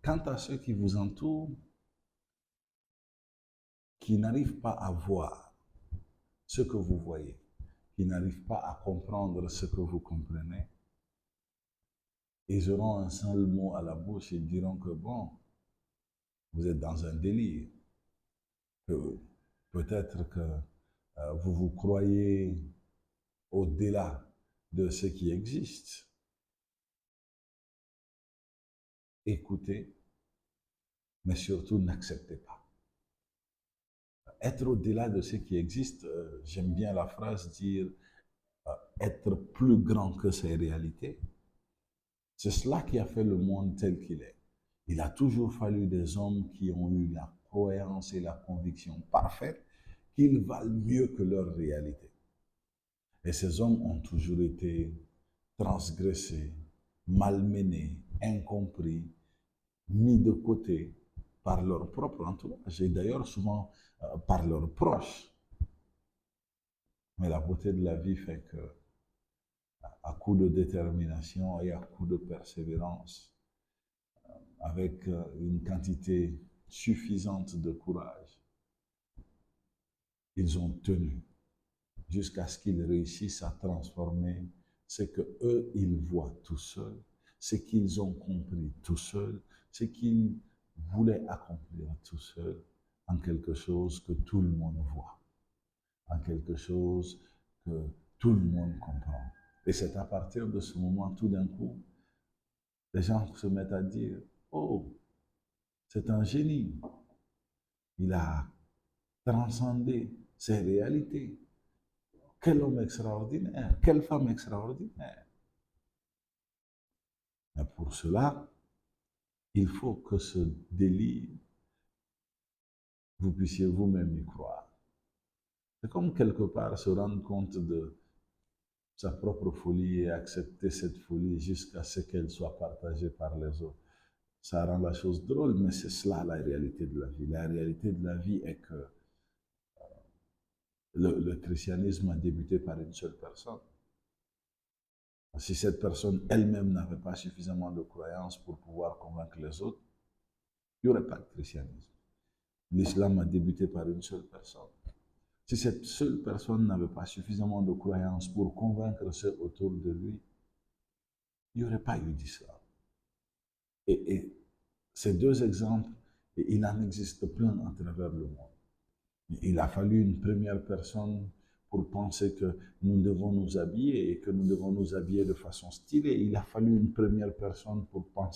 quant à ceux qui vous entourent, qui n'arrivent pas à voir ce que vous voyez, qui n'arrivent pas à comprendre ce que vous comprenez, ils auront un seul mot à la bouche et diront que bon, vous êtes dans un délire, que peut-être que vous vous croyez au-delà de ce qui existe. Écoutez, mais surtout n'acceptez pas. Être au-delà de ce qui existe, j'aime bien la phrase dire être plus grand que ses réalités. C'est cela qui a fait le monde tel qu'il est. Il a toujours fallu des hommes qui ont eu la croyance et la conviction parfaite qu'ils valent mieux que leur réalité. Et ces hommes ont toujours été transgressés, malmenés, incompris, mis de côté par leur propre entourage et d'ailleurs souvent par leurs proches. Mais la beauté de la vie fait que, à coup de détermination et à coup de persévérance, avec une quantité suffisante de courage, ils ont tenu jusqu'à ce qu'ils réussissent à transformer ce que eux ils voient tout seuls, ce qu'ils ont compris tout seuls, ce qu'ils voulaient accomplir tout seuls, en quelque chose que tout le monde voit, en quelque chose que tout le monde comprend. Et c'est à partir de ce moment, tout d'un coup, les gens se mettent à dire, oh, c'est un génie. Il a transcendé ses réalités. Quel homme extraordinaire, quelle femme extraordinaire. Mais pour cela, il faut que ce délire, vous puissiez vous-même y croire. C'est comme quelque part se rendre compte de sa propre folie et accepter cette folie jusqu'à ce qu'elle soit partagée par les autres. Ça rend la chose drôle, mais c'est cela la réalité de la vie. La réalité de la vie est que le christianisme a débuté par une seule personne. Si cette personne elle-même n'avait pas suffisamment de croyance pour pouvoir convaincre les autres, il n'y aurait pas de christianisme. L'islam a débuté par une seule personne. Si cette seule personne n'avait pas suffisamment de croyance pour convaincre ceux autour de lui, il n'y aurait pas eu d'islam. Et ces deux exemples, il en existe plein à travers le monde. Il a fallu une première personne pour penser que nous devons nous habiller et que nous devons nous habiller de façon stylée. Il a fallu une première personne pour penser